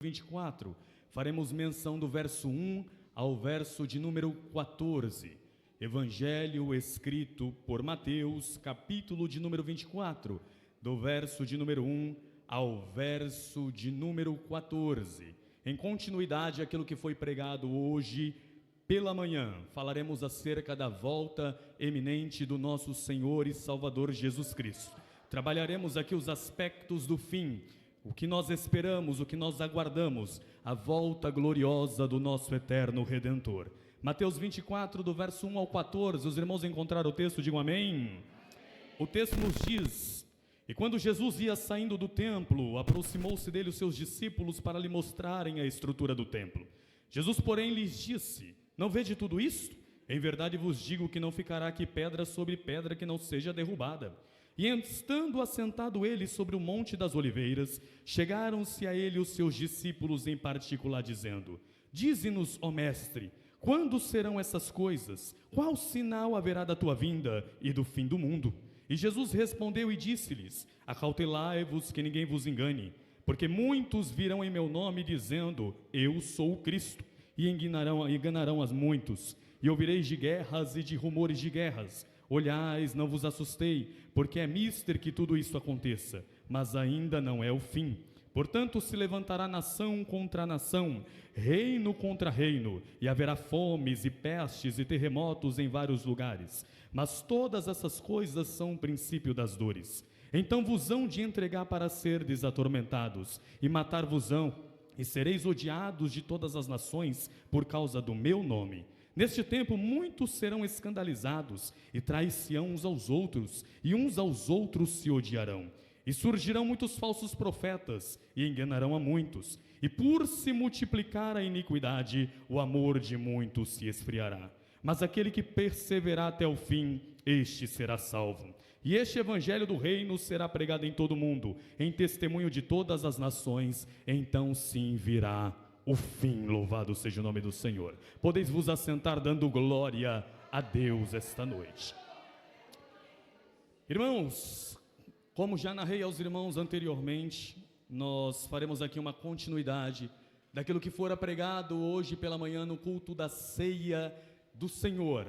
24, faremos menção do verso 1 ao verso de número 14. Evangelho escrito por Mateus, capítulo de número 24, do verso de número 1 ao verso de número 14. Em continuidade àquilo que foi pregado hoje pela manhã, falaremos acerca da volta eminente do nosso Senhor e Salvador Jesus Cristo. Trabalharemos aqui os aspectos do fim, o que nós esperamos, o que nós aguardamos, a volta gloriosa do nosso eterno Redentor. Mateus 24, do verso 1 ao 14, os irmãos encontraram o texto, digam amém. O texto nos diz: e quando Jesus ia saindo do templo, aproximou-se dele os seus discípulos para lhe mostrarem a estrutura do templo. Jesus, porém, lhes disse: não vede tudo isto? Em verdade vos digo que não ficará aqui pedra sobre pedra que não seja derrubada. E estando assentado ele sobre o monte das oliveiras, chegaram-se a ele os seus discípulos em particular, dizendo: dize-nos, ó mestre, quando serão essas coisas? Qual sinal haverá da tua vinda e do fim do mundo? E Jesus respondeu e disse-lhes: acautelai-vos que ninguém vos engane, porque muitos virão em meu nome dizendo: eu sou o Cristo, e enganarão a muitos. E ouvireis de guerras e de rumores de guerras. Olhais, não vos assustei, porque é mister que tudo isso aconteça, mas ainda não é o fim. Portanto, se levantará nação contra nação, reino contra reino, e haverá fomes e pestes e terremotos em vários lugares. Mas todas essas coisas são o princípio das dores. Então vos hão de entregar para serdes atormentados, e matar-vos-ão, e sereis odiados de todas as nações por causa do meu nome. Neste tempo muitos serão escandalizados e trair-se-ão uns aos outros, e uns aos outros se odiarão. E surgirão muitos falsos profetas e enganarão a muitos. E por se multiplicar a iniquidade, o amor de muitos se esfriará. Mas aquele que perseverar até o fim, este será salvo. E este evangelho do reino será pregado em todo o mundo, em testemunho de todas as nações, então sim virá o fim. Louvado seja o nome do Senhor. Podeis vos assentar dando glória a Deus esta noite. Irmãos, como já narrei aos irmãos anteriormente, nós faremos aqui uma continuidade daquilo que fora pregado hoje pela manhã no culto da ceia do Senhor.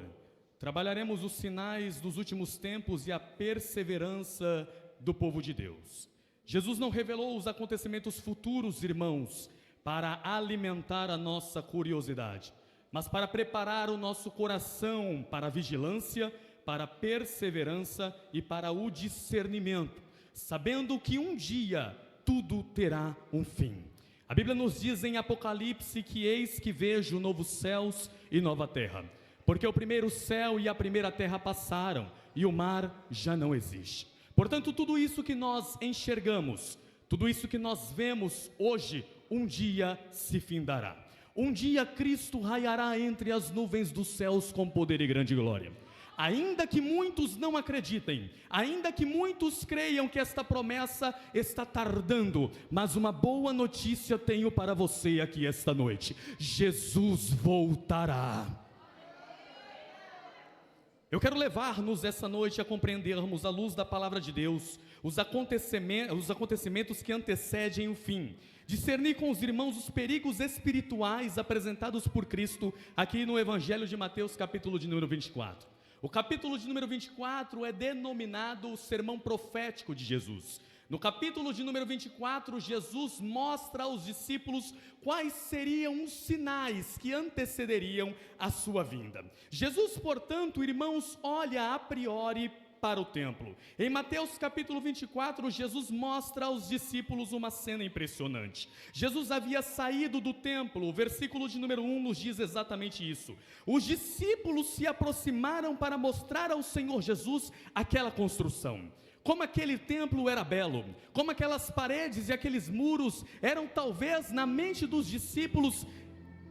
Trabalharemos os sinais dos últimos tempos e a perseverança do povo de Deus. Jesus não revelou os acontecimentos futuros, irmãos, para alimentar a nossa curiosidade, mas para preparar o nosso coração para a vigilância, para a perseverança e para o discernimento, sabendo que um dia tudo terá um fim. A Bíblia nos diz em Apocalipse que eis que vejo novos céus e nova terra, porque o primeiro céu e a primeira terra passaram e o mar já não existe. Portanto, tudo isso que nós enxergamos, tudo isso que nós vemos hoje, um dia se findará. Um dia Cristo raiará entre as nuvens dos céus com poder e grande glória. Ainda que muitos não acreditem, ainda que muitos creiam que esta promessa está tardando, mas uma boa notícia tenho para você aqui esta noite: Jesus voltará. Eu quero levar-nos essa noite a compreendermos, à luz da palavra de Deus, os acontecimentos que antecedem o fim. Discernir com os irmãos os perigos espirituais apresentados por Cristo aqui no Evangelho de Mateus, capítulo de número 24. O capítulo de número 24 é denominado o sermão profético de Jesus. No capítulo de número 24, Jesus mostra aos discípulos quais seriam os sinais que antecederiam a sua vinda. Jesus, portanto, irmãos, olha a priori para o templo. Em Mateus capítulo 24, Jesus mostra aos discípulos uma cena impressionante. Jesus havia saído do templo, o versículo de número 1 nos diz exatamente isso. Os discípulos se aproximaram para mostrar ao Senhor Jesus aquela construção. Como aquele templo era belo, como aquelas paredes e aqueles muros eram talvez na mente dos discípulos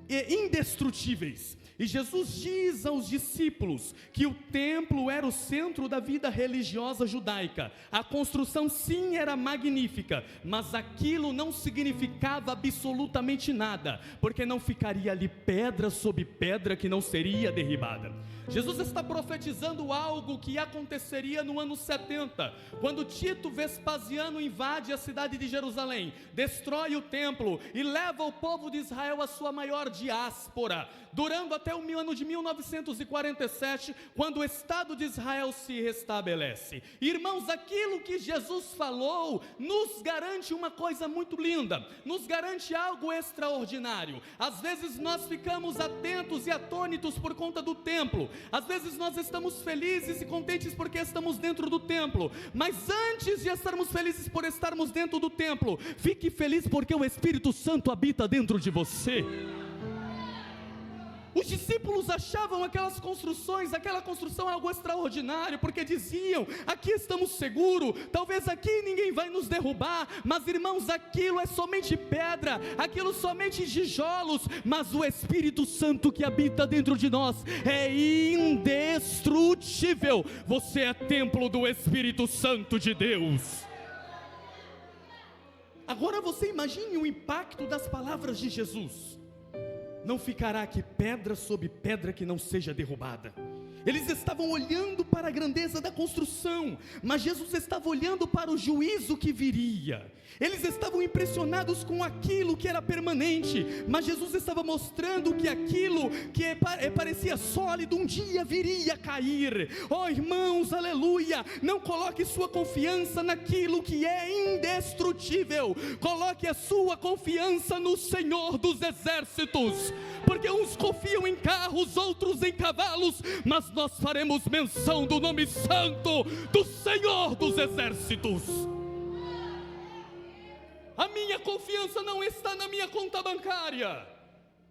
indestrutíveis. E Jesus diz aos discípulos que o templo era o centro da vida religiosa judaica. A construção sim era magnífica, mas aquilo não significava absolutamente nada, porque não ficaria ali pedra sobre pedra que não seria derribada. Jesus está profetizando algo que aconteceria no ano 70, quando Tito Vespasiano invade a cidade de Jerusalém, destrói o templo e leva o povo de Israel à sua maior diáspora, durando até o ano de 1947, quando o Estado de Israel se restabelece. Irmãos, aquilo que Jesus falou nos garante uma coisa muito linda, nos garante algo extraordinário. Às vezes nós ficamos atentos e atônitos por conta do templo, às vezes nós estamos felizes e contentes porque estamos dentro do templo, mas antes de estarmos felizes por estarmos dentro do templo, fique feliz porque o Espírito Santo habita dentro de você. Os discípulos achavam aquela construção algo extraordinário, porque diziam, aqui estamos seguros, talvez aqui ninguém vai nos derrubar, mas irmãos, aquilo é somente pedra, aquilo somente tijolos, mas o Espírito Santo que habita dentro de nós é indestrutível. Você é templo do Espírito Santo de Deus. Agora você imagine o impacto das palavras de Jesus. Não ficará aqui pedra sobre pedra que não seja derrubada. Eles estavam olhando para a grandeza da construção, mas Jesus estava olhando para o juízo que viria. Eles estavam impressionados com aquilo que era permanente, mas Jesus estava mostrando que aquilo que parecia sólido um dia viria a cair. Oh irmãos, aleluia, não coloque sua confiança naquilo que é indestrutível, coloque a sua confiança no Senhor dos exércitos, porque uns confiam em carros, outros em cavalos, mas nós faremos menção do nome santo do Senhor dos exércitos. A minha confiança não está na minha conta bancária,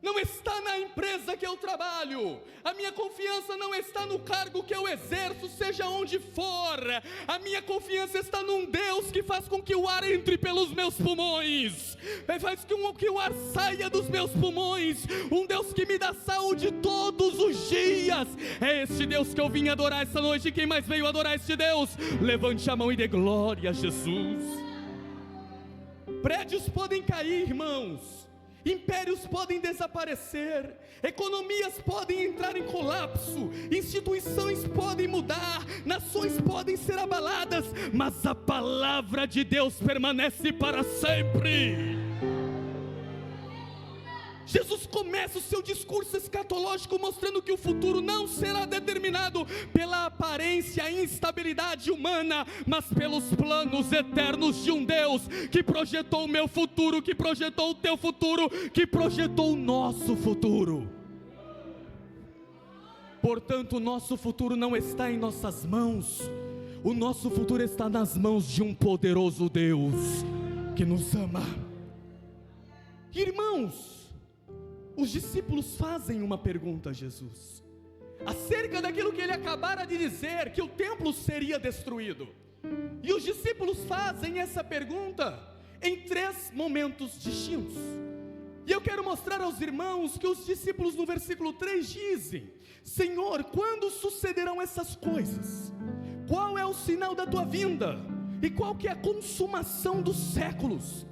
não está na empresa que eu trabalho, a minha confiança não está no cargo que eu exerço, seja onde for. A minha confiança está num Deus que faz com que o ar entre pelos meus pulmões, faz com que o ar saia dos meus pulmões, um Deus que me dá saúde todos os dias. É este Deus que eu vim adorar essa noite. Quem mais veio adorar este Deus? Levante a mão e dê glória a Jesus. Prédios podem cair, irmãos, impérios podem desaparecer, economias podem entrar em colapso, instituições podem mudar, nações podem ser abaladas, mas a palavra de Deus permanece para sempre. Jesus começa o seu discurso escatológico mostrando que o futuro não será determinado pela aparência e instabilidade humana, mas pelos planos eternos de um Deus que projetou o meu futuro, que projetou o teu futuro, que projetou o nosso futuro. Portanto, o nosso futuro não está em nossas mãos, o nosso futuro está nas mãos de um poderoso Deus que nos ama. Irmãos, os discípulos fazem uma pergunta a Jesus, acerca daquilo que ele acabara de dizer, que o templo seria destruído. E os discípulos fazem essa pergunta em 3 momentos distintos. E eu quero mostrar aos irmãos que os discípulos no versículo 3 dizem: Senhor, quando sucederão essas coisas? Qual é o sinal da tua vinda? E qual que é a consumação dos séculos?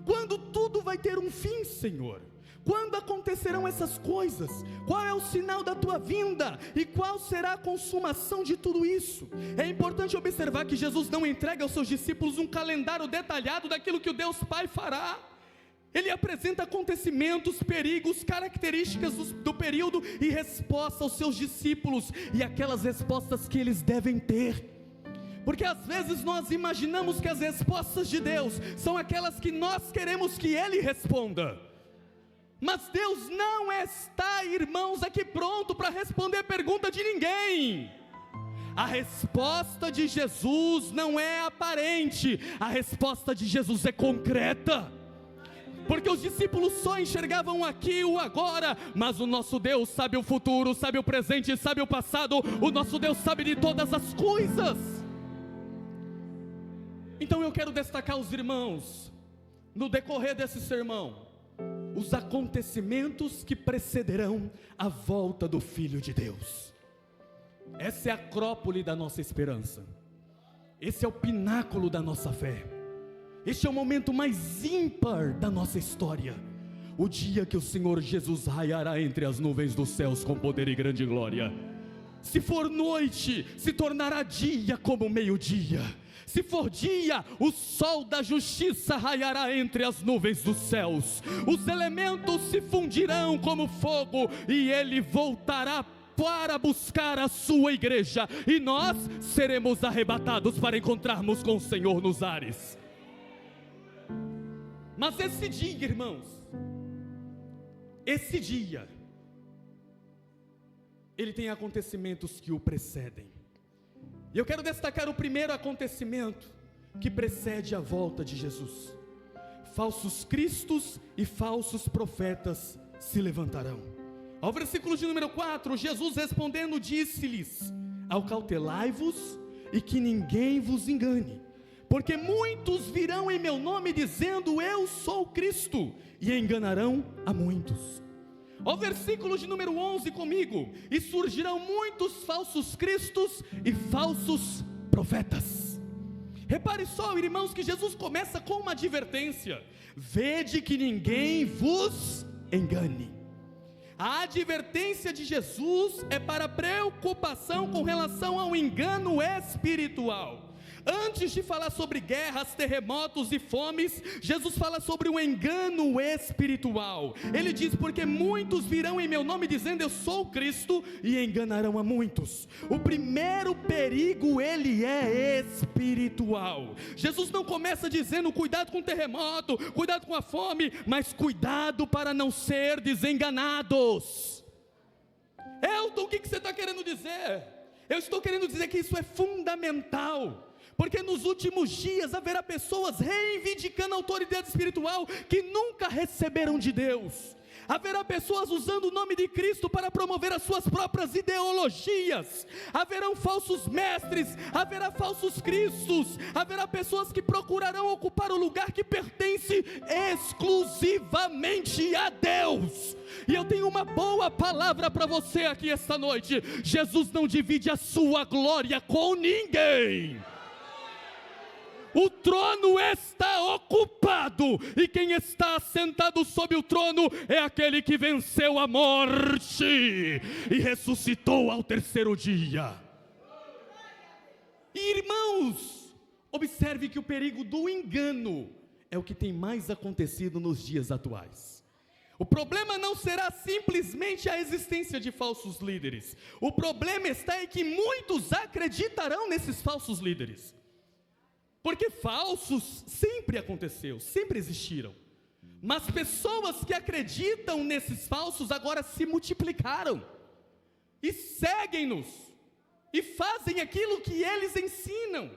Quando tudo vai ter um fim, Senhor? Quando acontecerão essas coisas? Qual é o sinal da tua vinda? E qual será a consumação de tudo isso? É importante observar que Jesus não entrega aos seus discípulos um calendário detalhado daquilo que o Deus Pai fará. Ele apresenta acontecimentos, perigos, características do período e resposta aos seus discípulos, e aquelas respostas que eles devem ter. Porque às vezes nós imaginamos que as respostas de Deus são aquelas que nós queremos que Ele responda. Mas Deus não está, irmãos, aqui pronto para responder a pergunta de ninguém. A resposta de Jesus não é aparente, a resposta de Jesus é concreta. Porque os discípulos só enxergavam aqui o agora, mas o nosso Deus sabe o futuro, sabe o presente, sabe o passado. O nosso Deus sabe de todas as coisas. Então eu quero destacar os irmãos, no decorrer desse sermão, os acontecimentos que precederão a volta do Filho de Deus. Essa é a acrópole da nossa esperança. Esse é o pináculo da nossa fé. Este é o momento mais ímpar da nossa história. O dia que o Senhor Jesus raiará entre as nuvens dos céus com poder e grande glória. Se for noite, se tornará dia como meio-dia. Se for dia, o sol da justiça raiará entre as nuvens dos céus. Os elementos se fundirão como fogo e ele voltará para buscar a sua igreja. E nós seremos arrebatados para encontrarmos com o Senhor nos ares. Mas esse dia, irmãos, esse dia, ele tem acontecimentos que o precedem. E eu quero destacar o primeiro acontecimento que precede a volta de Jesus. Falsos cristos e falsos profetas se levantarão. Ao versículo de número 4, Jesus respondendo disse-lhes: acautelai-vos e que ninguém vos engane, porque muitos virão em meu nome dizendo eu sou Cristo, e enganarão a muitos. Ao versículo de número 11 comigo: e surgirão muitos falsos cristos e falsos profetas. Repare só, irmãos, que Jesus começa com uma advertência: vede que ninguém vos engane. A advertência de Jesus é para preocupação com relação ao engano espiritual. Antes de falar sobre guerras, terremotos e fomes, Jesus fala sobre um engano espiritual. Ele diz: porque muitos virão em meu nome dizendo eu sou Cristo, e enganarão a muitos. O primeiro perigo, ele é espiritual. Jesus não começa dizendo cuidado com o terremoto, cuidado com a fome, mas cuidado para não ser desenganados. Elton, o que você está querendo dizer? Eu estou querendo dizer que isso é fundamental, porque nos últimos dias haverá pessoas reivindicando a autoridade espiritual que nunca receberam de Deus. Haverá pessoas usando o nome de Cristo para promover as suas próprias ideologias. Haverão falsos mestres, haverá falsos cristos, haverá pessoas que procurarão ocupar o lugar que pertence exclusivamente a Deus. E eu tenho uma boa palavra para você aqui esta noite: Jesus não divide a sua glória com ninguém. O trono está ocupado, e quem está sentado sobre o trono é aquele que venceu a morte e ressuscitou ao terceiro dia. E, irmãos, observe que o perigo do engano é o que tem mais acontecido nos dias atuais. O problema não será simplesmente a existência de falsos líderes. O problema está em que muitos acreditarão nesses falsos líderes. Porque falsos sempre aconteceu, sempre existiram. Mas pessoas que acreditam nesses falsos agora se multiplicaram. E seguem-nos. E fazem aquilo que eles ensinam.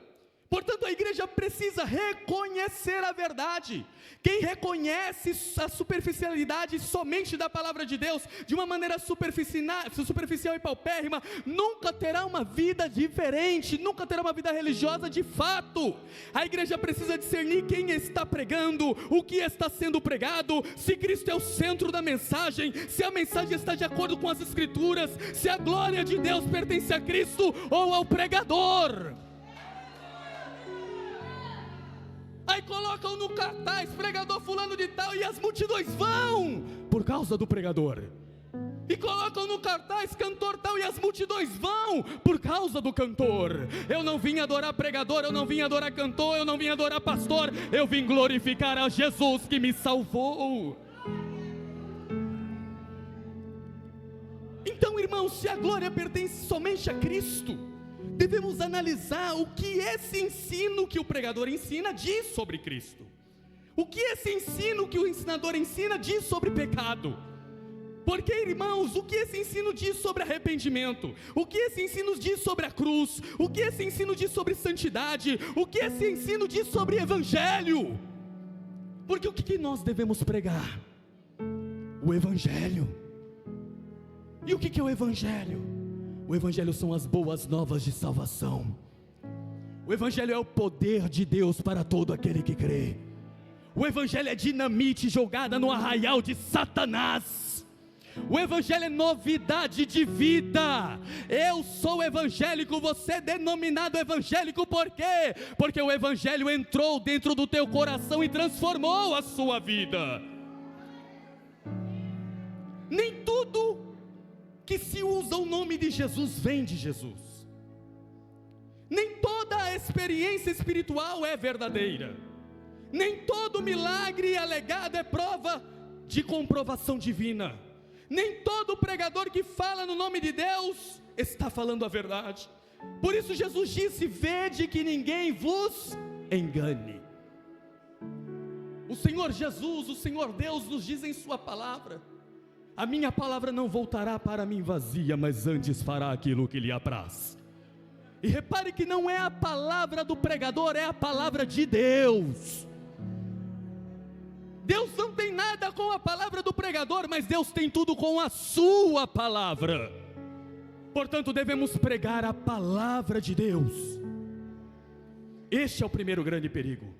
Portanto, a igreja precisa reconhecer a verdade. Quem reconhece a superficialidade somente da palavra de Deus, de uma maneira superficial e paupérrima, nunca terá uma vida diferente, nunca terá uma vida religiosa de fato. A igreja precisa discernir quem está pregando, o que está sendo pregado, se Cristo é o centro da mensagem, se a mensagem está de acordo com as Escrituras, se a glória de Deus pertence a Cristo ou ao pregador. Aí colocam no cartaz pregador fulano de tal, e as multidões vão por causa do pregador. E colocam no cartaz cantor tal, e as multidões vão por causa do cantor. Eu não vim adorar pregador, eu não vim adorar cantor, eu não vim adorar pastor, eu vim glorificar a Jesus que me salvou. Então, irmãos, se a glória pertence somente a Cristo, devemos analisar o que esse ensino que o pregador ensina diz sobre Cristo. O que esse ensino que o ensinador ensina diz sobre pecado. Porque, irmãos, o que esse ensino diz sobre arrependimento? O que esse ensino diz sobre a cruz? O que esse ensino diz sobre santidade? O que esse ensino diz sobre evangelho? Porque o que nós devemos pregar? O evangelho. E o que é o evangelho? O evangelho são as boas novas de salvação. O evangelho é o poder de Deus para todo aquele que crê. O Evangelho é dinamite jogada no arraial de Satanás. O Evangelho é novidade de vida. Eu sou evangélico, você é denominado evangélico, por quê? Porque o Evangelho entrou dentro do teu coração e transformou a sua vida. Nem tudo que se usa o nome de Jesus vem de Jesus. Nem toda a experiência espiritual é verdadeira. Nem todo milagre alegado é prova de comprovação divina. Nem todo pregador que fala no nome de Deus está falando a verdade. Por isso Jesus disse: vede que ninguém vos engane. O Senhor Jesus, o Senhor Deus nos diz em sua palavra: a minha palavra não voltará para mim vazia, mas antes fará aquilo que lhe apraz. E repare que não é a palavra do pregador, é a palavra de Deus. Deus não tem nada com a palavra do pregador, mas Deus tem tudo com a sua palavra. Portanto, devemos pregar a palavra de Deus. Este é o primeiro grande perigo.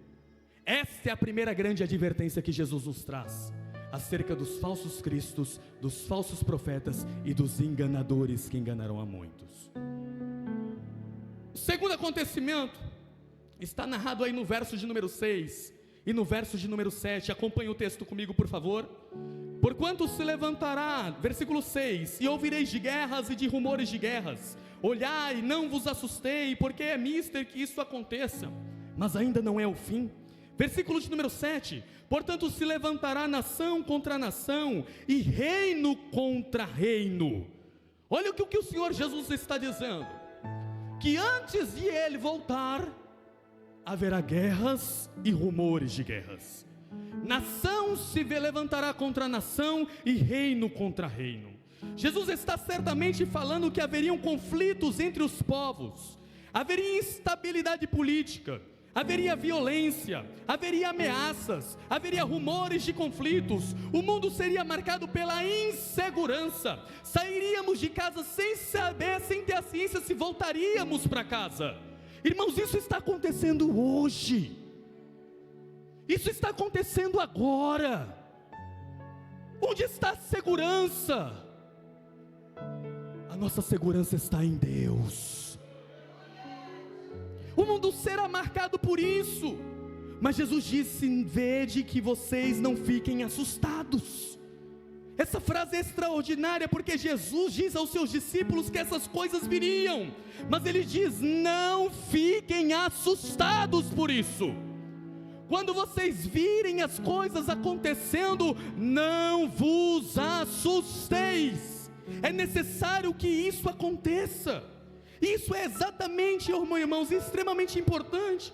Esta é a primeira grande advertência que Jesus nos traz acerca dos falsos cristos, dos falsos profetas e dos enganadores que enganarão a muitos. O segundo acontecimento está narrado aí no verso de número 6 e no verso de número 7, acompanhe o texto comigo, por favor. Porquanto se levantará, versículo 6, e ouvireis de guerras e de rumores de guerras. Olhai, não vos assustei, porque é mister que isso aconteça, mas ainda não é o fim. Versículo de número 7, portanto se levantará nação contra nação, e reino contra reino. Olha o que o Senhor Jesus está dizendo, que antes de Ele voltar, haverá guerras e rumores de guerras. Nação se levantará contra nação e reino contra reino. Jesus está certamente falando que haveriam conflitos entre os povos, haveria instabilidade política, haveria violência, haveria ameaças, haveria rumores de conflitos. O mundo seria marcado pela insegurança. Sairíamos de casa sem saber, sem ter a ciência se voltaríamos para casa. Irmãos, isso está acontecendo hoje. Isso está acontecendo agora. Onde está a segurança? A nossa segurança está em Deus. O mundo será marcado por isso. Mas Jesus disse: vede que vocês não fiquem assustados. Essa frase é extraordinária, porque Jesus diz aos seus discípulos que essas coisas viriam, mas Ele diz: não fiquem assustados por isso. Quando vocês virem as coisas acontecendo, não vos assusteis. É necessário que isso aconteça. Isso é exatamente, irmãos, extremamente importante.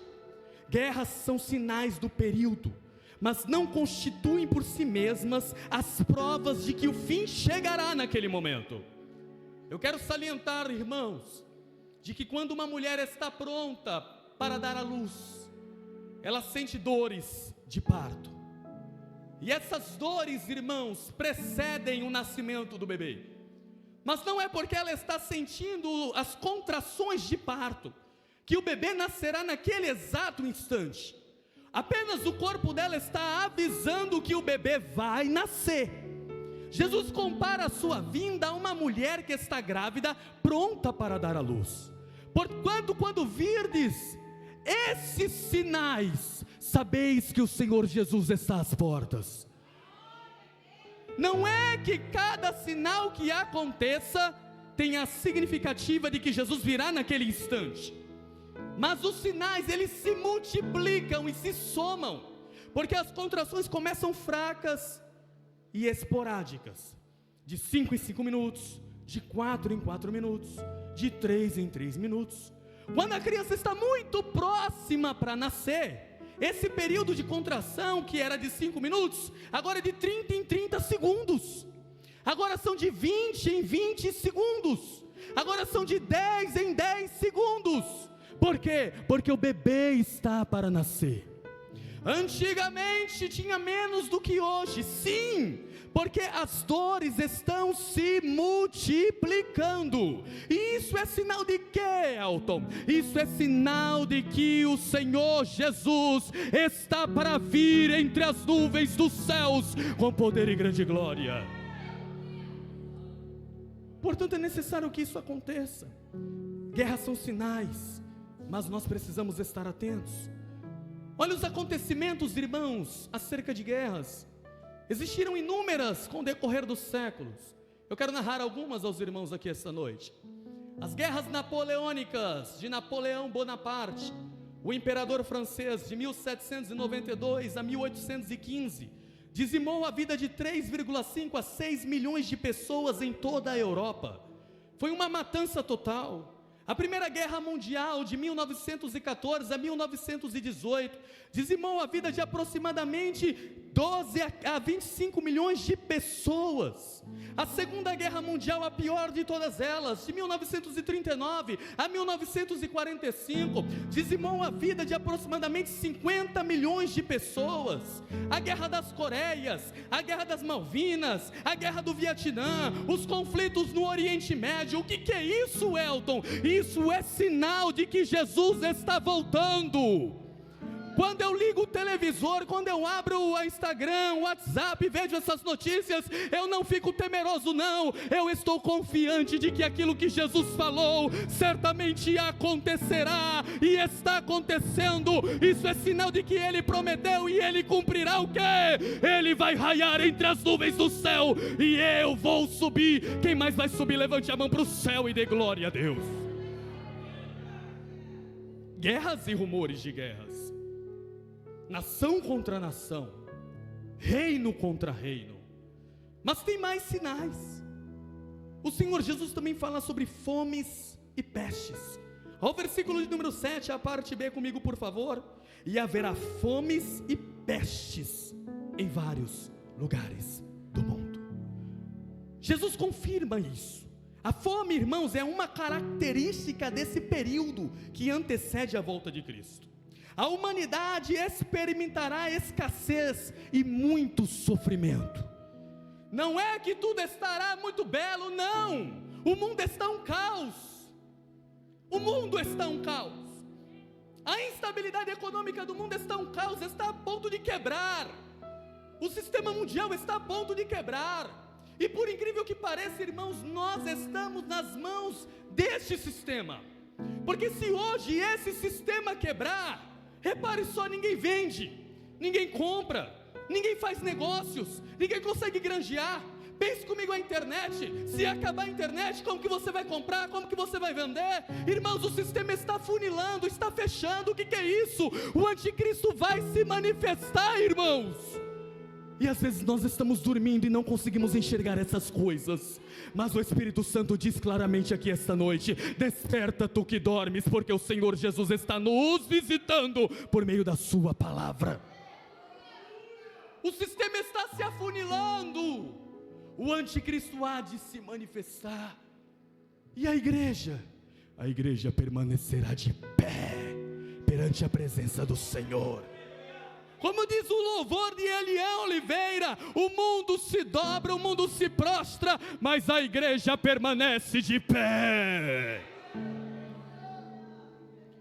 Guerras são sinais do período, mas não constituem por si mesmas as provas de que o fim chegará naquele momento. Eu quero salientar, irmãos, de que quando uma mulher está pronta para dar à luz, ela sente dores de parto. E essas dores, irmãos, precedem o nascimento do bebê. Mas não é porque ela está sentindo as contrações de parto que o bebê nascerá naquele exato instante. Apenas o corpo dela está avisando que o bebê vai nascer. Jesus compara a sua vinda a uma mulher que está grávida, pronta para dar à luz. Porquanto quando virdes esses sinais, sabeis que o Senhor Jesus está às portas. Não é que cada sinal que aconteça tenha a significativa de que Jesus virá naquele instante, mas os sinais, eles se multiplicam e se somam, porque as contrações começam fracas e esporádicas, de 5 em 5 minutos, de 4 em 4 minutos, de 3 em 3 minutos. Quando a criança está muito próxima para nascer, esse período de contração, que era de 5 minutos, agora é de 30 em 30 segundos, agora são de 20 em 20 segundos, agora são de 10 em 10 segundos. Por quê? Porque o bebê está para nascer. Antigamente tinha menos do que hoje, sim, porque as dores estão se multiplicando. E isso é sinal de quê, Elton? Isso é sinal de que o Senhor Jesus está para vir entre as nuvens dos céus com poder e grande glória. Portanto, é necessário que isso aconteça. Guerras são sinais, mas nós precisamos estar atentos. Olha os acontecimentos, irmãos, acerca de guerras. Existiram inúmeras com o decorrer dos séculos. Eu quero narrar algumas aos irmãos aqui esta noite. As guerras napoleônicas de Napoleão Bonaparte, o imperador francês, de 1792 a 1815, dizimou a vida de 3,5 a 6 milhões de pessoas em toda a Europa. Foi uma matança total. A Primeira Guerra Mundial, de 1914 a 1918, dizimou a vida de aproximadamente 12 a 25 milhões de pessoas. A Segunda Guerra Mundial, a pior de todas elas, de 1939 a 1945, dizimou a vida de aproximadamente 50 milhões de pessoas. A Guerra das Coreias, a Guerra das Malvinas, a Guerra do Vietnã, os conflitos no Oriente Médio. O que é isso, Elton? Isso é sinal de que Jesus está voltando. Quando eu ligo o televisor, quando eu abro o Instagram, o WhatsApp e vejo essas notícias, eu não fico temeroso não, eu estou confiante de que aquilo que Jesus falou, certamente acontecerá, e está acontecendo. Isso é sinal de que Ele prometeu, e Ele cumprirá o quê? Ele vai raiar entre as nuvens do céu, e eu vou subir. Quem mais vai subir? Levante a mão para o céu e dê glória a Deus. Guerras e rumores de guerras, nação contra nação, reino contra reino. Mas tem mais sinais. O Senhor Jesus também fala sobre fomes e pestes. Ao versículo de número 7, a parte B comigo, por favor. E haverá fomes e pestes em vários lugares do mundo. Jesus confirma isso. A fome, irmãos, é uma característica desse período que antecede a volta de Cristo. A humanidade experimentará escassez e muito sofrimento. Não é que tudo estará muito belo, não. O mundo está um caos. O mundo está um caos. A instabilidade econômica do mundo está um caos, está a ponto de quebrar. O sistema mundial está a ponto de quebrar. E por incrível que pareça, irmãos, nós estamos nas mãos deste sistema. Porque se hoje esse sistema quebrar, repare só, ninguém vende, ninguém compra, ninguém faz negócios, ninguém consegue granjear. Pense comigo, a internet, se acabar a internet, como que você vai comprar, como que você vai vender? Irmãos, o sistema está funilando, está fechando. O que é isso? O anticristo vai se manifestar, irmãos. E às vezes nós estamos dormindo e não conseguimos enxergar essas coisas, mas o Espírito Santo diz claramente aqui esta noite: desperta tu que dormes, porque o Senhor Jesus está nos visitando por meio da sua palavra. O sistema está se afunilando, o anticristo há de se manifestar, e a igreja permanecerá de pé perante a presença do Senhor. Como diz o louvor de Elião Oliveira, o mundo se dobra, o mundo se prostra, mas a igreja permanece de pé.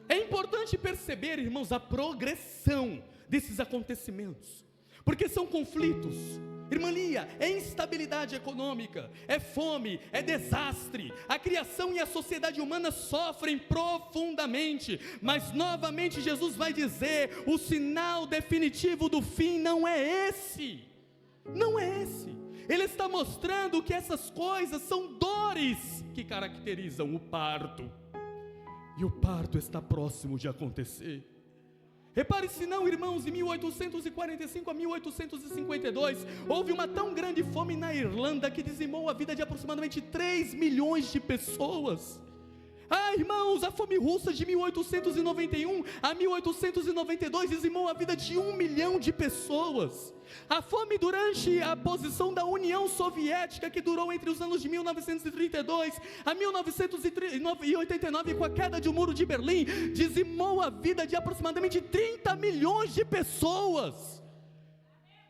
É importante perceber, irmãos, a progressão desses acontecimentos, porque são conflitos. Irmã Lia, é instabilidade econômica, é fome, é desastre. A criação e a sociedade humana sofrem profundamente. Mas novamente Jesus vai dizer: o sinal definitivo do fim não é esse. Não é esse. Ele está mostrando que essas coisas são dores que caracterizam o parto. E o parto está próximo de acontecer. Repare se não, irmãos, em 1845 a 1852, houve uma tão grande fome na Irlanda que dizimou a vida de aproximadamente 3 milhões de pessoas. Ah, irmãos, a fome russa de 1891 a 1892 dizimou a vida de 1 milhão de pessoas. A fome durante a posição da União Soviética, que durou entre os anos de 1932 a 1989, com a queda do Muro de Berlim, dizimou a vida de aproximadamente 30 milhões de pessoas.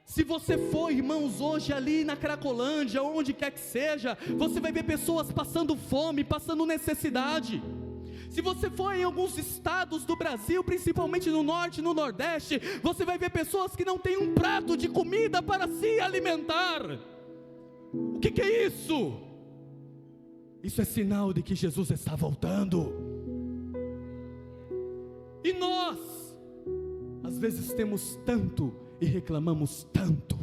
Se você for, irmãos, hoje ali na Cracolândia, onde quer que seja, você vai ver pessoas passando fome, passando necessidade. Se você for em alguns estados do Brasil, principalmente no norte e no nordeste, você vai ver pessoas que não têm um prato de comida para se alimentar. O que é isso? Isso é sinal de que Jesus está voltando. E nós, às vezes temos tanto e reclamamos tanto.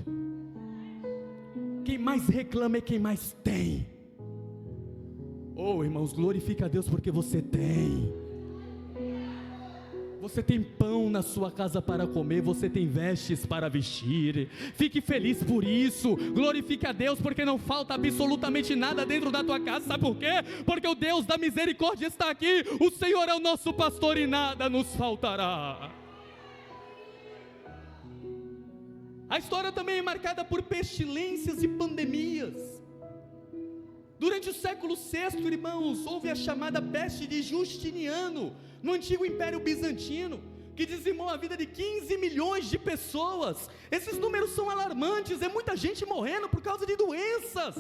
Quem mais reclama é quem mais tem. Oh, irmãos, glorifica a Deus porque você tem. Você tem pão na sua casa para comer, você tem vestes para vestir. Fique feliz por isso. Glorifique a Deus porque não falta absolutamente nada dentro da tua casa. Sabe por quê? Porque o Deus da misericórdia está aqui. O Senhor é o nosso pastor e nada nos faltará. A história também é marcada por pestilências e pandemias. Durante o século VI, irmãos, houve a chamada peste de Justiniano, no antigo Império Bizantino, que dizimou a vida de 15 milhões de pessoas. Esses números são alarmantes, é muita gente morrendo por causa de doenças,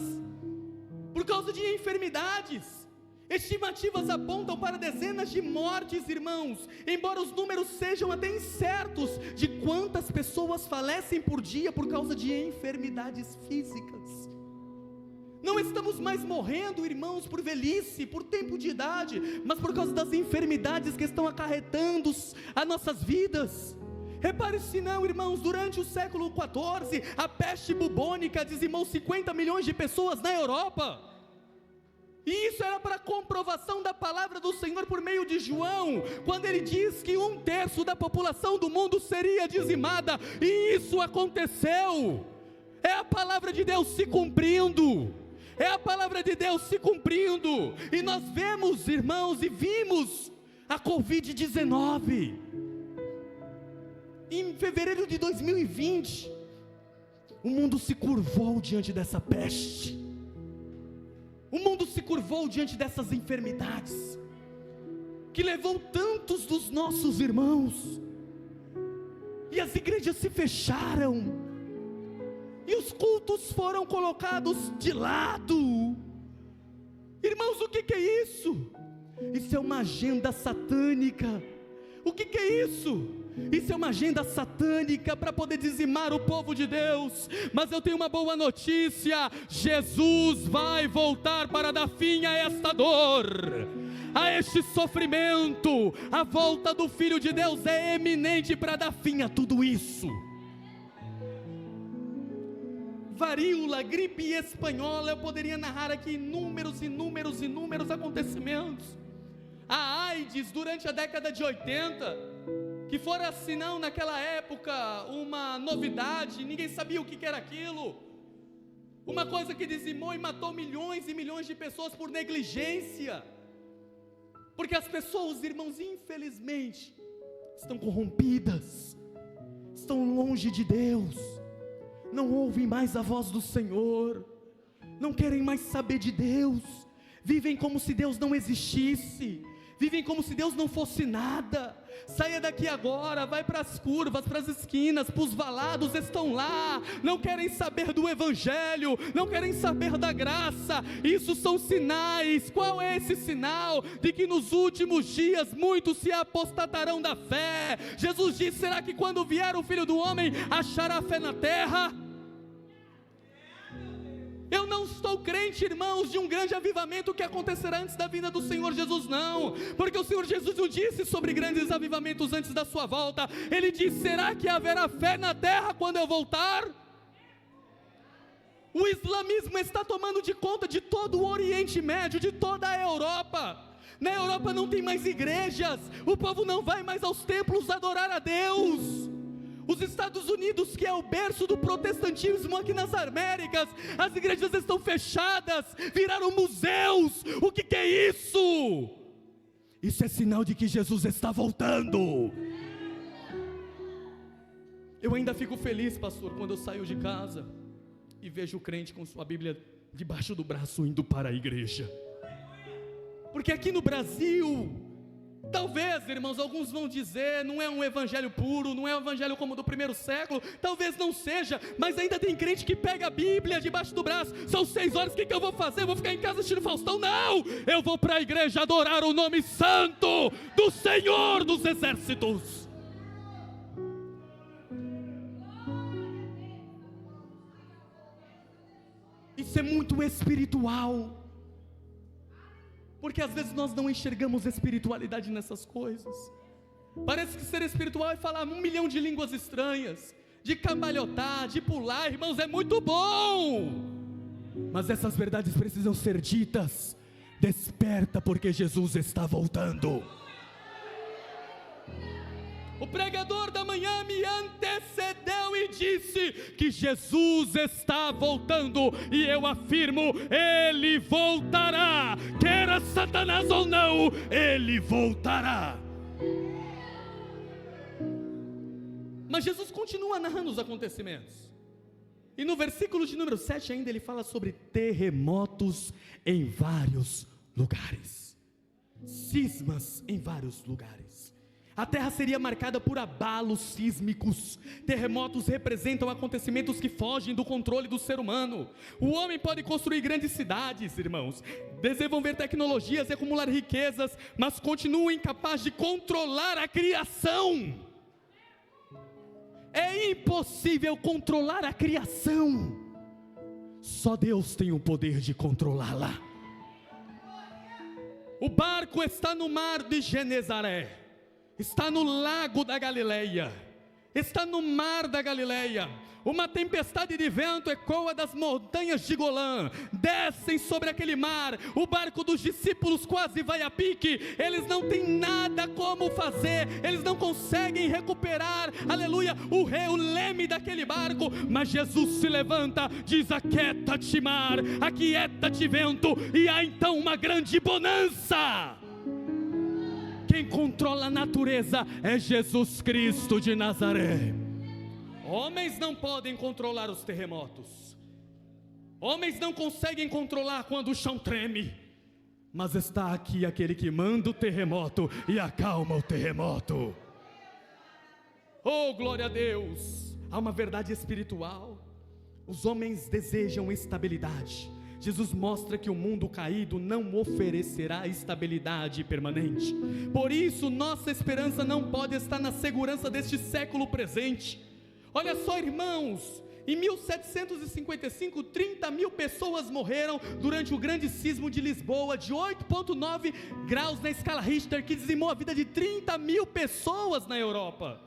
por causa de enfermidades. Estimativas apontam para dezenas de mortes, irmãos, embora os números sejam até incertos de quantas pessoas falecem por dia por causa de enfermidades físicas. Não estamos mais morrendo, irmãos, por velhice, por tempo de idade, mas por causa das enfermidades que estão acarretando as nossas vidas. Repare se não, irmãos, durante o século XIV, a peste bubônica dizimou 50 milhões de pessoas na Europa. E isso era para comprovação da palavra do Senhor por meio de João, quando ele diz que 1/3 da população do mundo seria dizimada, e isso aconteceu. É a palavra de Deus se cumprindo. É a palavra de Deus se cumprindo. E nós vemos, irmãos, e vimos a Covid-19 em fevereiro de 2020. O mundo se curvou diante dessa peste. O mundo se curvou diante dessas enfermidades, que levou tantos dos nossos irmãos, e as igrejas se fecharam, e os cultos foram colocados de lado. Irmãos, o que é isso? Isso é uma agenda satânica. O que é isso? Isso é uma agenda satânica para poder dizimar o povo de Deus. Mas eu tenho uma boa notícia: Jesus vai voltar para dar fim a esta dor, a este sofrimento. A volta do Filho de Deus é eminente para dar fim a tudo isso. Varíola, gripe espanhola, eu poderia narrar aqui inúmeros acontecimentos. A AIDS durante a década de 80, que fora assim, não, naquela época, uma novidade, ninguém sabia o que era aquilo, uma coisa que dizimou e matou milhões e milhões de pessoas por negligência, porque as pessoas, irmãos, infelizmente, estão corrompidas, estão longe de Deus, não ouvem mais a voz do Senhor, não querem mais saber de Deus, vivem como se Deus não existisse, vivem como se Deus não fosse nada. Saia daqui agora, vai para as curvas, para as esquinas, para os valados, estão lá, não querem saber do Evangelho, não querem saber da graça. Isso são sinais. Qual é esse sinal? De que nos últimos dias muitos se apostatarão da fé. Jesus disse: será que quando vier o Filho do Homem achará fé na terra? Eu não estou crente, irmãos, de um grande avivamento que acontecerá antes da vinda do Senhor Jesus, não, porque o Senhor Jesus não disse sobre grandes avivamentos antes da sua volta. Ele disse: será que haverá fé na terra quando eu voltar? O islamismo está tomando de conta de todo o Oriente Médio, de toda a Europa. Na Europa não tem mais igrejas, o povo não vai mais aos templos adorar a Deus. Os Estados Unidos, que é o berço do protestantismo aqui nas Américas, as igrejas estão fechadas, viraram museus. O que é isso? Isso é sinal de que Jesus está voltando. Eu ainda fico feliz, pastor, quando eu saio de casa e vejo o crente com sua Bíblia debaixo do braço indo para a igreja. Porque aqui no Brasil Talvez, irmãos, alguns vão dizer, não é um evangelho puro, não é um evangelho como do primeiro século, talvez não seja, mas ainda tem crente que pega a Bíblia debaixo do braço. São 6 horas, o que eu vou fazer? Eu vou ficar em casa assistindo Faustão? Não, eu vou para a igreja adorar o nome santo do Senhor dos Exércitos. Isso é muito espiritual, porque às vezes nós não enxergamos espiritualidade nessas coisas. Parece que ser espiritual é falar 1 milhão de línguas estranhas, de cambalhotar, de pular. Irmãos, é muito bom, mas essas verdades precisam ser ditas. Desperta, porque Jesus está voltando. O pregador da manhã me antecedeu e disse que Jesus está voltando, e eu afirmo, Ele voltará, queira Satanás ou não, Ele voltará. Mas Jesus continua narrando os acontecimentos, e no versículo de número 7 ainda ele fala sobre terremotos em vários lugares, cismas em vários lugares. A terra seria marcada por abalos sísmicos. Terremotos representam acontecimentos que fogem do controle do ser humano. O homem pode construir grandes cidades, irmãos, desenvolver tecnologias e acumular riquezas, mas continua incapaz de controlar a criação. É impossível controlar a criação. Só Deus tem o poder de controlá-la. O barco está no mar de Genezaré, está no lago da Galileia, está no mar da Galileia. Uma tempestade de vento ecoa das montanhas de Golã, descem sobre aquele mar. O barco dos discípulos quase vai a pique. Eles não têm nada como fazer, eles não conseguem recuperar, aleluia, o leme daquele barco. Mas Jesus se levanta, diz: aquieta-te mar, aquieta-te vento, e há então uma grande bonança. Quem controla a natureza é Jesus Cristo de Nazaré. Homens não podem controlar os terremotos, homens não conseguem controlar quando o chão treme, mas está aqui aquele que manda o terremoto e acalma o terremoto. Oh, glória a Deus! Há uma verdade espiritual. Os homens desejam estabilidade. Jesus mostra que o mundo caído não oferecerá estabilidade permanente. Por isso, nossa esperança não pode estar na segurança deste século presente. Olha só, irmãos, em 1755, 30 mil pessoas morreram durante o grande sismo de Lisboa, de 8,9 graus na escala Richter, que dizimou a vida de 30 mil pessoas na Europa.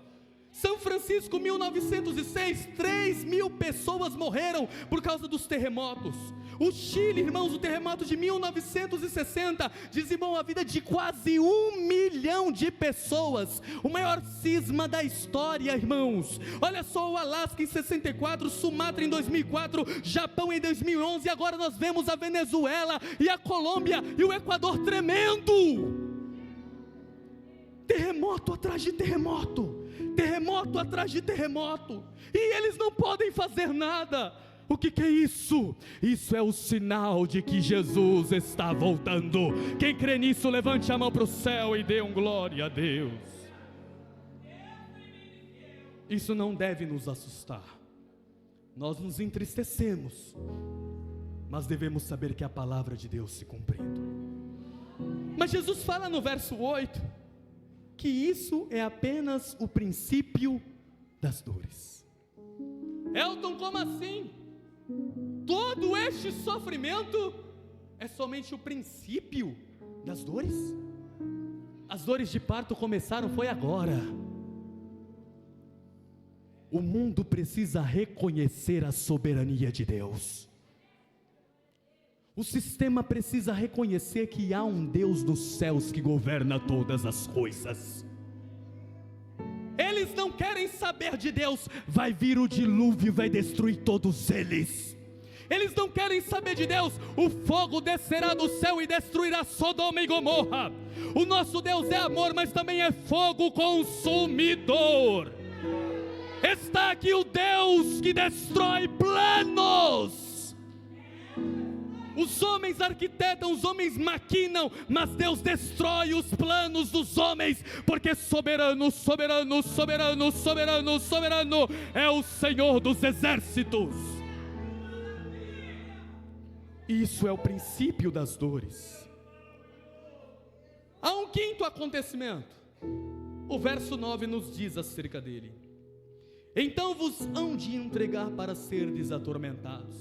São Francisco, 1906, 3 mil pessoas morreram por causa dos terremotos. O Chile, irmãos, o terremoto de 1960 dizimou a vida de quase 1 milhão de pessoas. O maior cisma da história, irmãos. Olha só, o Alasca em 64, Sumatra em 2004, Japão em 2011, agora nós vemos a Venezuela e a Colômbia e o Equador tremendo. Terremoto atrás de terremoto, terremoto atrás de terremoto, e eles não podem fazer nada. O que é isso? Isso é o sinal de que Jesus está voltando. Quem crê nisso, levante a mão para o céu e dê um glória a Deus. Isso não deve nos assustar. Nós nos entristecemos, mas devemos saber que a palavra de Deus se cumprindo. Mas Jesus fala no verso 8, que isso é apenas o princípio das dores. Elton, como assim? Todo este sofrimento é somente o princípio das dores? As dores de parto começaram foi agora. O mundo precisa reconhecer a soberania de Deus. O sistema precisa reconhecer que há um Deus dos céus que governa todas as coisas. Eles não querem saber de Deus. Vai vir o dilúvio e vai destruir todos eles. Eles não querem saber de Deus. O fogo descerá do céu e destruirá Sodoma e Gomorra. O nosso Deus é amor, mas também é fogo consumidor. Está aqui o Deus que destrói planos. Os homens arquitetam, os homens maquinam, mas Deus destrói os planos dos homens, porque soberano, soberano, soberano, soberano, soberano é o Senhor dos exércitos. Isso é o princípio das dores. Há um quinto acontecimento. O verso 9 nos diz acerca dele: então vos hão de entregar para serdes atormentados,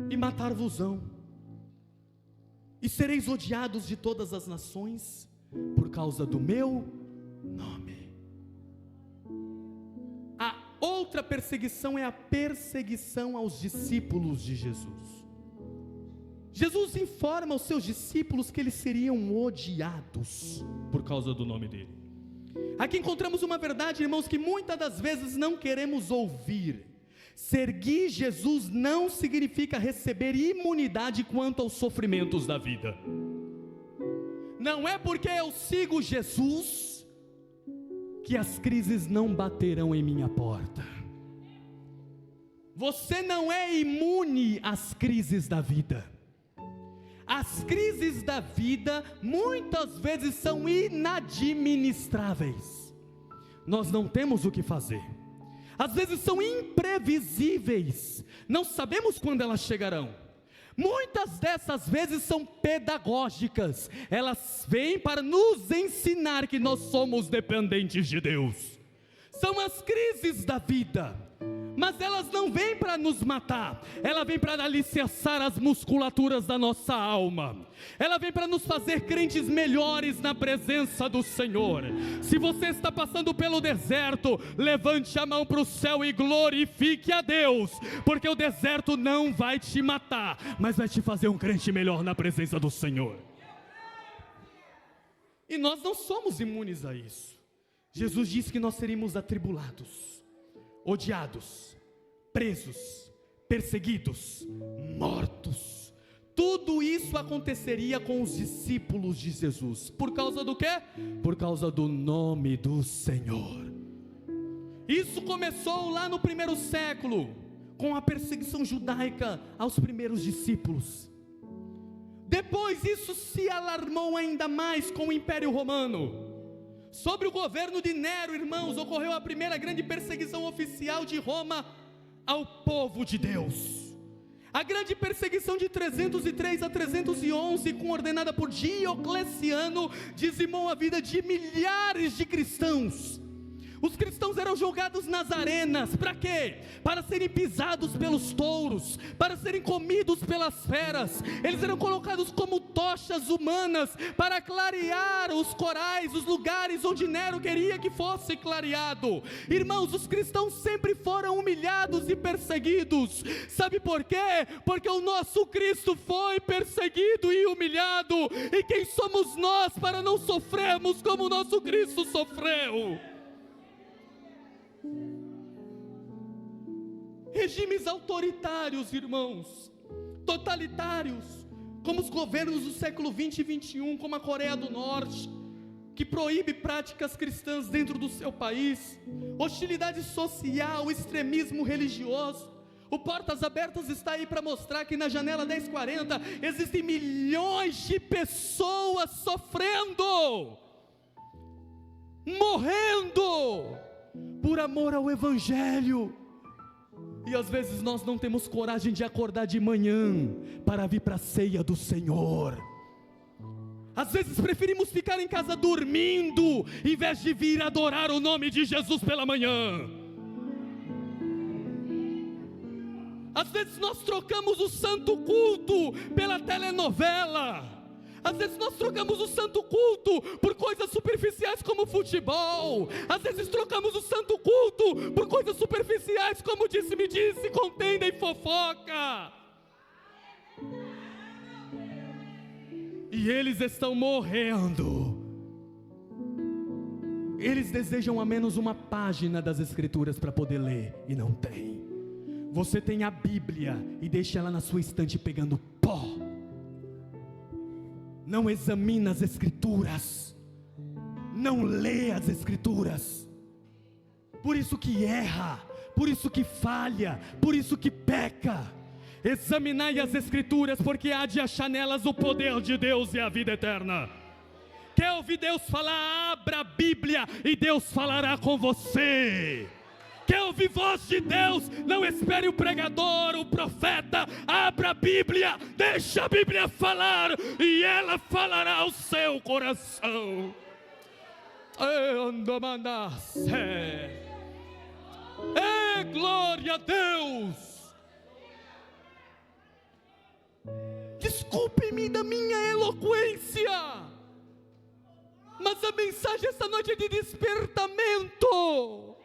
e matar-vos-ão, e sereis odiados de todas as nações, por causa do meu nome. A outra perseguição é a perseguição aos discípulos de Jesus. Jesus informa aos seus discípulos que eles seriam odiados por causa do nome dele. Aqui encontramos uma verdade, irmãos, que muitas das vezes não queremos ouvir. Seguir Jesus não significa receber imunidade quanto aos sofrimentos da vida. Não é porque eu sigo Jesus que as crises não baterão em minha porta. Você não é imune às crises da vida. As crises da vida muitas vezes são inadministráveis. Nós não temos o que fazer. Às vezes são imprevisíveis, não sabemos quando elas chegarão. Muitas dessas vezes são pedagógicas, elas vêm para nos ensinar que nós somos dependentes de Deus. São as crises da vida, mas elas não vêm para nos matar, ela vem para alicerçar as musculaturas da nossa alma, ela vem para nos fazer crentes melhores na presença do Senhor. Se você está passando pelo deserto, levante a mão para o céu e glorifique a Deus, porque o deserto não vai te matar, mas vai te fazer um crente melhor na presença do Senhor. E nós não somos imunes a isso. Jesus disse que nós seríamos atribulados, odiados, presos, perseguidos, mortos. Tudo isso aconteceria com os discípulos de Jesus. Por causa do quê? Por causa do nome do Senhor. Isso começou lá no primeiro século, com a perseguição judaica aos primeiros discípulos. Depois isso se alarmou ainda mais com o Império Romano. Sobre o governo de Nero, irmãos, ocorreu a primeira grande perseguição oficial de Roma ao povo de Deus. A grande perseguição de 303 a 311, coordenada por Diocleciano, dizimou a vida de milhares de cristãos. Os cristãos eram jogados nas arenas, para quê? Para serem pisados pelos touros, para serem comidos pelas feras. Eles eram colocados como tochas humanas, para clarear os corais, os lugares onde Nero queria que fosse clareado. Irmãos, os cristãos sempre foram humilhados e perseguidos. Sabe por quê? Porque o nosso Cristo foi perseguido e humilhado. E quem somos nós para não sofrermos como o nosso Cristo sofreu? Regimes autoritários, irmãos, totalitários, como os governos do século 20 e 21, como a Coreia do Norte, que proíbe práticas cristãs dentro do seu país, hostilidade social, extremismo religioso. O Portas Abertas está aí para mostrar que na janela 1040 existem milhões de pessoas sofrendo, morrendo, por amor ao Evangelho. E às vezes nós não temos coragem de acordar de manhã para vir para a ceia do Senhor. Às vezes preferimos ficar em casa dormindo, em vez de vir adorar o nome de Jesus pela manhã. Às vezes nós trocamos o santo culto pela telenovela. Às vezes nós trocamos o santo culto por coisas superficiais como futebol. Às vezes trocamos o santo culto por coisas superficiais como disse-me-disse, contenda e fofoca. E eles estão morrendo. Eles desejam ao menos uma página das Escrituras para poder ler e não tem. Você tem a Bíblia e deixa ela na sua estante pegando pó. Não examina as Escrituras, não lê as Escrituras, por isso que erra, por isso que falha, por isso que peca. examinai as Escrituras, porque há de achar nelas o poder de Deus e a vida eterna. Quer ouvir Deus falar? Abra a Bíblia e Deus falará com você. Quer ouvir voz de Deus? Não espere o pregador, o profeta. Abra a Bíblia, deixa a Bíblia falar e ela falará ao seu coração. Glória a Deus. Desculpe-me da minha eloquência, mas a mensagem esta noite é de despertamento.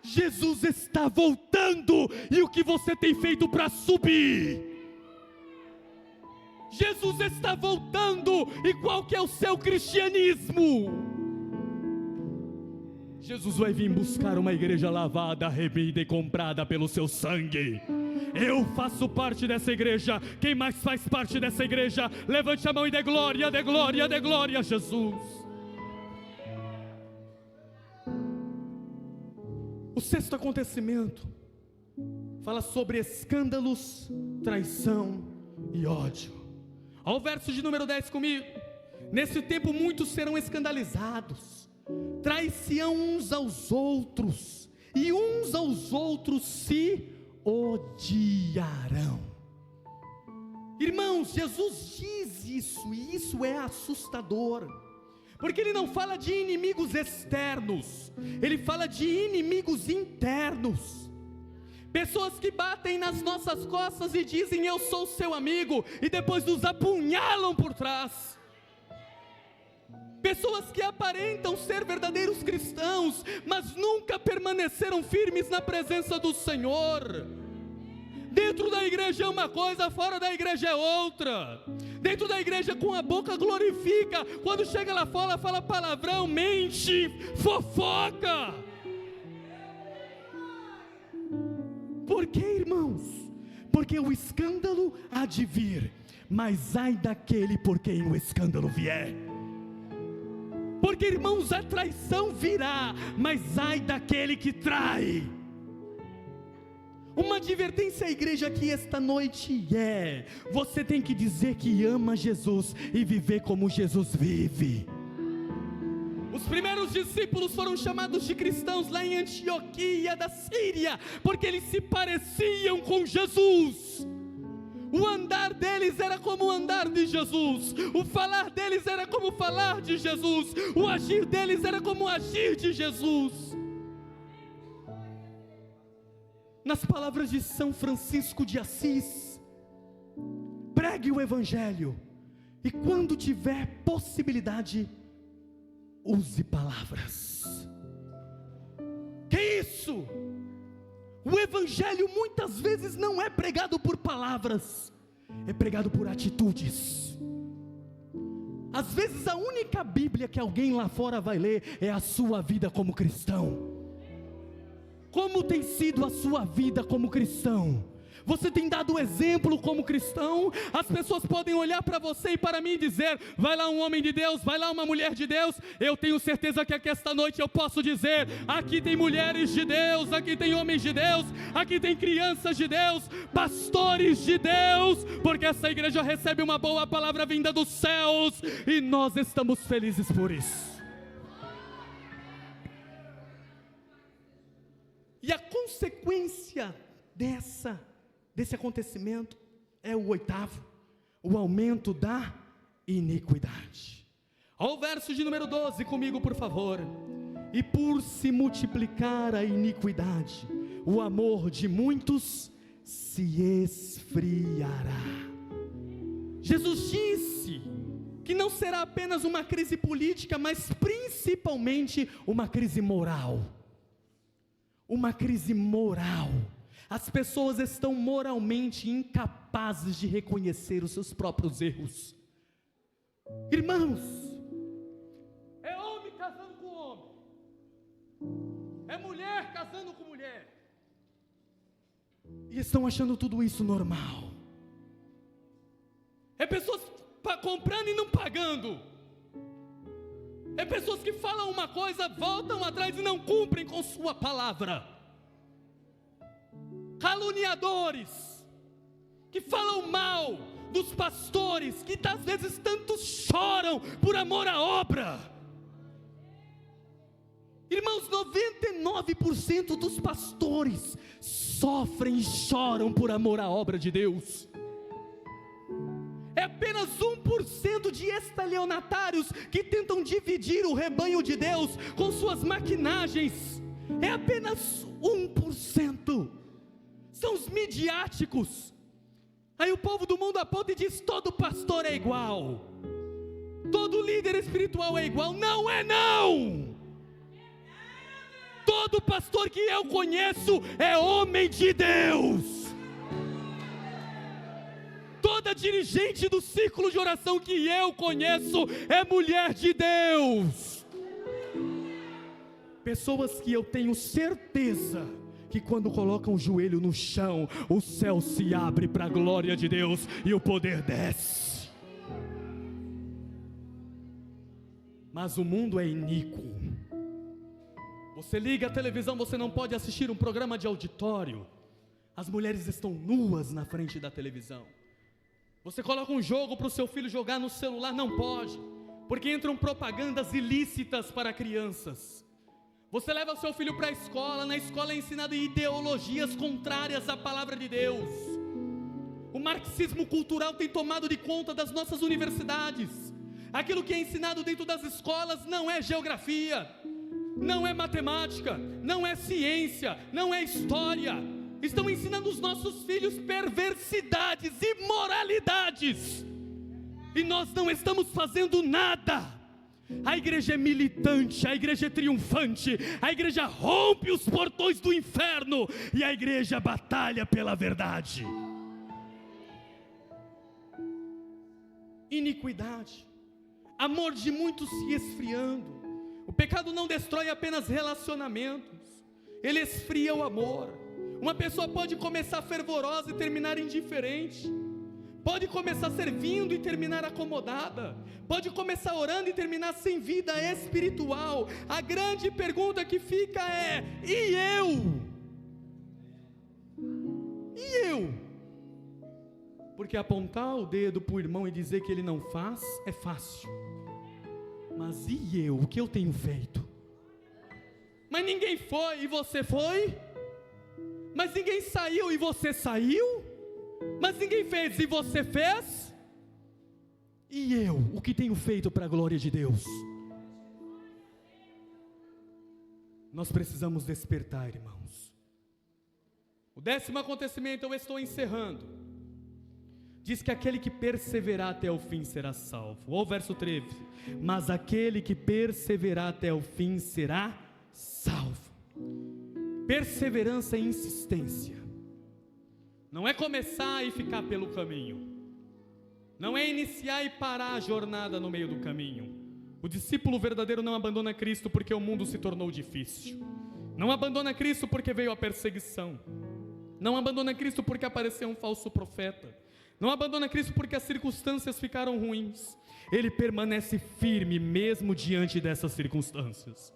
Jesus está voltando, e o que você tem feito para subir? Jesus está voltando, e qual que é o seu cristianismo? Jesus vai vir buscar uma igreja lavada, remida e comprada pelo seu sangue. Eu faço parte dessa igreja. Quem mais faz parte dessa igreja? Levante a mão e dê glória, dê glória, dê glória a Jesus. O sexto acontecimento fala sobre escândalos, traição e ódio. Ao verso de número 10 comigo. Nesse tempo muitos serão escandalizados, trair-se-ão uns aos outros, e uns aos outros se odiarão. Irmãos, Jesus diz isso, e isso é assustador, porque ele não fala de inimigos externos, ele fala de inimigos internos. Pessoas que batem nas nossas costas e dizem eu sou seu amigo, e depois nos apunhalam por trás. Pessoas que aparentam ser verdadeiros cristãos, mas nunca permaneceram firmes na presença do Senhor. Dentro da igreja é uma coisa, fora da igreja é outra. Dentro da igreja com a boca glorifica, quando chega lá fora fala palavrão, mente, fofoca. Por que, irmãos? Porque o escândalo há de vir, mas ai daquele por quem o escândalo vier. Porque, irmãos, a traição virá, mas ai daquele que trai. Uma advertência à igreja aqui esta noite é: você tem que dizer que ama Jesus e viver como Jesus vive. Os primeiros discípulos foram chamados de cristãos lá em Antioquia da Síria, porque eles se pareciam com Jesus. O andar deles era como o andar de Jesus, o falar deles era como o falar de Jesus, o agir deles era como o agir de Jesus. Nas palavras de São Francisco de Assis, pregue o Evangelho, e quando tiver possibilidade, use palavras. Que isso? O Evangelho muitas vezes não é pregado por palavras, é pregado por atitudes. Às vezes a única Bíblia que alguém lá fora vai ler é a sua vida como cristão. Como tem sido a sua vida como cristão? Você tem dado o exemplo como cristão? As pessoas podem olhar para você e para mim e dizer: vai lá um homem de Deus, vai lá uma mulher de Deus. Eu tenho certeza que aqui esta noite eu posso dizer: aqui tem mulheres de Deus, aqui tem homens de Deus, aqui tem crianças de Deus, pastores de Deus, porque essa igreja recebe uma boa palavra vinda dos céus, e nós estamos felizes por isso. E a consequência desse acontecimento é o oitavo, o aumento da iniquidade. Ao verso de número 12 comigo, por favor. E por se multiplicar a iniquidade, o amor de muitos se esfriará. Jesus disse que não será apenas uma crise política, mas principalmente uma crise moral. Uma crise moral. As pessoas estão moralmente incapazes de reconhecer os seus próprios erros. Irmãos, é homem casando com homem, é mulher casando com mulher, e estão achando tudo isso normal. É pessoas comprando e não pagando. É pessoas que falam uma coisa, voltam atrás e não cumprem com sua palavra. Caluniadores, que falam mal dos pastores, que às vezes tanto choram por amor à obra. Irmãos, 99% dos pastores sofrem e choram por amor à obra de Deus. É apenas 1% de estelionatários que tentam dividir o rebanho de Deus com suas maquinagens. É apenas 1%. São os midiáticos. Aí o povo do mundo aponta e diz: todo pastor é igual, todo líder espiritual é igual. Não é não. Todo pastor que eu conheço é homem de Deus. Toda dirigente do círculo de oração que eu conheço é mulher de Deus. Pessoas que eu tenho certeza que quando colocam o joelho no chão, o céu se abre para a glória de Deus e o poder desce. Mas o mundo é iníquo. Você liga a televisão, você não pode assistir um programa de auditório. As mulheres estão nuas na frente da televisão. Você coloca um jogo para o seu filho jogar no celular, não pode, porque entram propagandas ilícitas para crianças. Você leva o seu filho para a escola, na escola é ensinado ideologias contrárias à palavra de Deus. O marxismo cultural tem tomado de conta das nossas universidades. Aquilo que é ensinado dentro das escolas não é geografia, não é matemática, não é ciência, não é história. Estão ensinando os nossos filhos perversidades, imoralidades, e nós não estamos fazendo nada. A igreja é militante, a igreja é triunfante, a igreja rompe os portões do inferno, e a igreja batalha pela verdade. Iniquidade, amor de muitos se esfriando. O pecado não destrói apenas relacionamentos, ele esfria o amor. Uma pessoa pode começar fervorosa e terminar indiferente, pode começar servindo e terminar acomodada, pode começar orando e terminar sem vida espiritual. A grande pergunta que fica é: e eu? E eu? Porque apontar o dedo para o irmão e dizer que ele não faz é fácil, mas e eu? O que eu tenho feito? Mas ninguém foi e você foi? Mas ninguém saiu e você saiu? Mas ninguém fez e você fez? E eu, o que tenho feito para a glória de Deus? Nós precisamos despertar, irmãos. O 10º acontecimento, eu estou encerrando, diz que aquele que perseverar até o fim será salvo. Ou o verso 13: mas aquele que perseverar até o fim será salvo. Perseverança e insistência não é começar e ficar pelo caminho, não é iniciar e parar a jornada no meio do caminho. O discípulo verdadeiro não abandona Cristo porque o mundo se tornou difícil, não abandona Cristo porque veio a perseguição, não abandona Cristo porque apareceu um falso profeta, não abandona Cristo porque as circunstâncias ficaram ruins. Ele permanece firme mesmo diante dessas circunstâncias.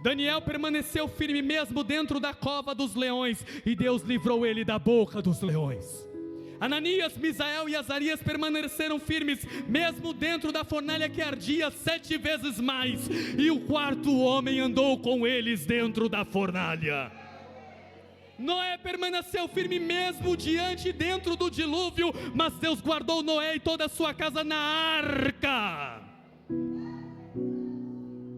Daniel permaneceu firme mesmo dentro da cova dos leões, e Deus livrou ele da boca dos leões. Ananias, Misael e Azarias permaneceram firmes mesmo dentro da fornalha que ardia 7 vezes mais, e o 4º homem andou com eles dentro da fornalha. Noé permaneceu firme mesmo dentro do dilúvio, mas Deus guardou Noé e toda a sua casa na arca.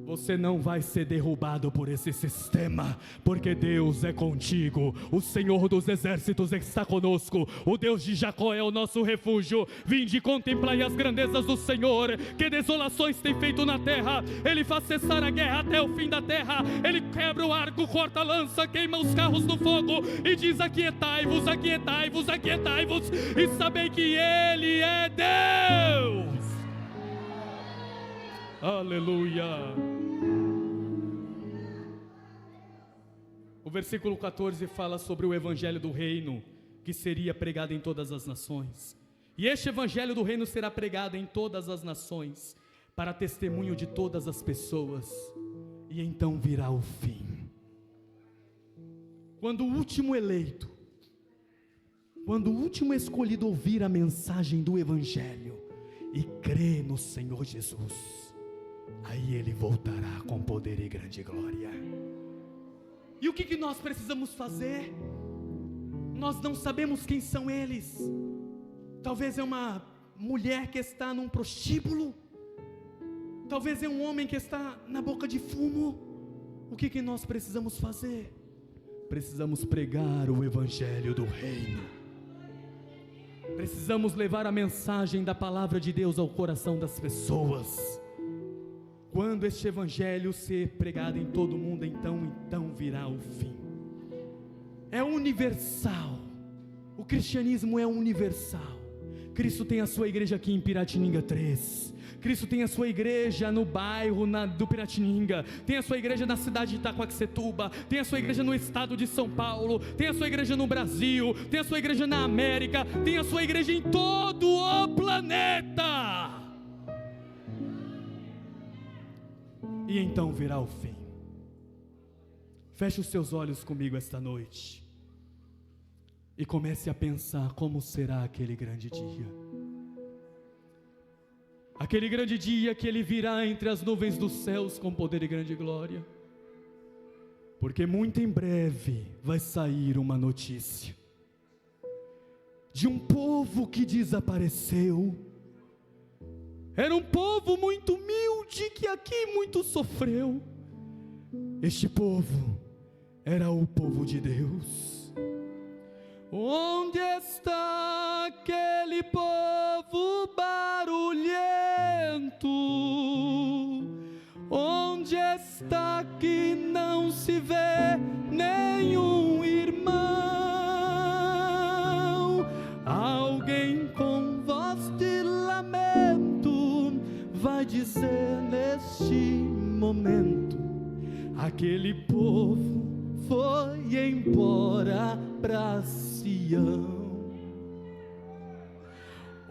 Você não vai ser derrubado por esse sistema, porque Deus é contigo. O Senhor dos exércitos está conosco. O Deus de Jacó é o nosso refúgio. Vinde e contemplai as grandezas do Senhor, que desolações tem feito na terra. Ele faz cessar a guerra até o fim da terra. Ele quebra o arco, corta a lança, queima os carros no fogo, e diz: aquietai-vos, aquietai-vos, aquietai-vos, e sabei que Ele é Deus. Aleluia. O versículo 14 fala sobre o evangelho do reino, que seria pregado em todas as nações. E este evangelho do reino será pregado em todas as nações, para testemunho de todas as pessoas, e então virá o fim. Quando o último eleito quando o último escolhido ouvir a mensagem do Evangelho e crer no Senhor Jesus, aí ele voltará com poder e grande glória. E o que nós precisamos fazer? Nós não sabemos quem são eles. Talvez é uma mulher que está num prostíbulo, talvez é um homem que está na boca de fumo. O que nós precisamos fazer? Precisamos pregar o Evangelho do Reino. Precisamos levar a mensagem da palavra de Deus ao coração das pessoas. Quando este Evangelho ser pregado em todo o mundo, então virá o fim. É universal. O cristianismo é universal. Cristo tem a sua igreja aqui em Piratininga 3. Cristo tem a sua igreja no bairro do Piratininga. Tem a sua igreja na cidade de Itacoaxetuba. Tem a sua igreja no estado de São Paulo. Tem a sua igreja no Brasil. Tem a sua igreja na América. Tem a sua igreja em todo o planeta. E então virá o fim. Feche os seus olhos comigo esta noite e comece a pensar como será aquele grande dia. Aquele grande dia que Ele virá entre as nuvens dos céus com poder e grande glória. Porque muito em breve vai sair uma notícia de um povo que desapareceu. Era um povo muito humilde que aqui muito sofreu. Este povo era o povo de Deus. Onde está aquele povo barulhento? Onde está que não se vê nenhum irmão? Alguém com voz de lamento vai dizer neste momento: aquele povo foi embora pra Sião.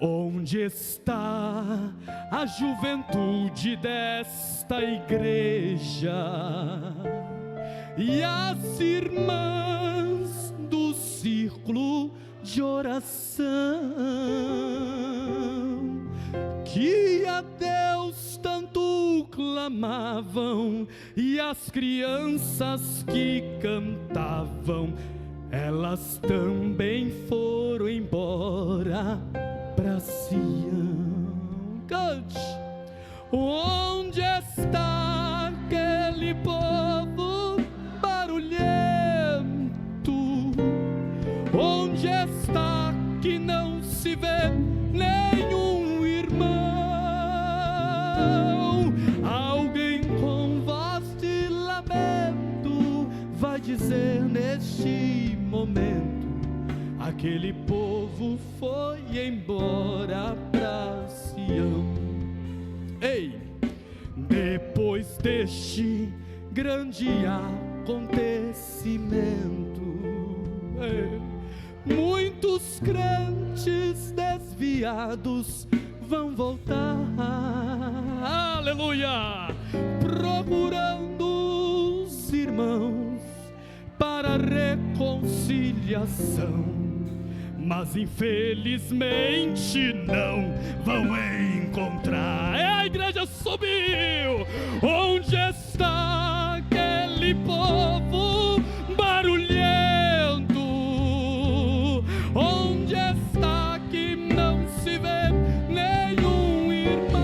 Onde está a juventude desta igreja e as irmãs do círculo de oração que a Deus tanto clamavam, e as crianças que cantavam, elas também foram embora pra Sião. Cante. Onde está aquele povo barulhento? Onde está que não se vê nenhum irmão? Alguém com voz de lamento vai dizer neste momento: aquele povo foi embora pra Sião. Ei, depois deste grande acontecimento, muitos crentes desviados vão voltar, aleluia, procurando os irmãos para reconciliação, mas infelizmente não vão encontrar. A igreja subiu. Onde está aquele povo barulhento? Onde está que não se vê nenhum irmão?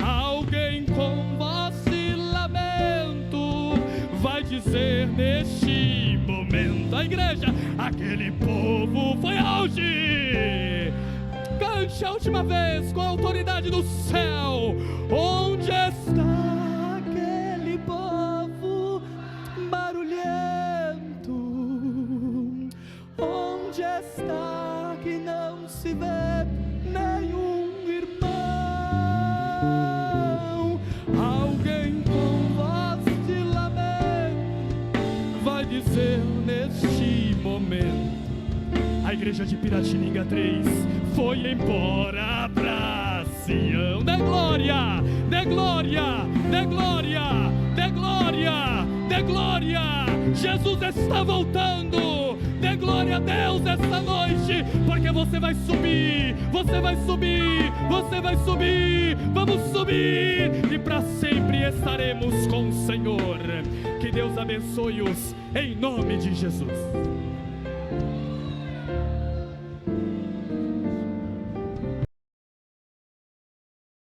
Alguém com voz de lamento vai dizer neste momento: a igreja, aquele povo foi hoje. Cante a última vez com a autoridade do céu. Onde está aquele povo barulhento? Onde está que não se vê nenhum irmão? Alguém com voz de lamento vai dizer neste momento: a igreja de Piratininga 3 foi embora pra Sião. Dê glória, dê glória, dê glória, dê glória, dê glória. Jesus está voltando. Dê glória a Deus esta noite, porque você vai subir, você vai subir, você vai subir. Vamos subir e para sempre estaremos com o Senhor. Que Deus abençoe-os em nome de Jesus.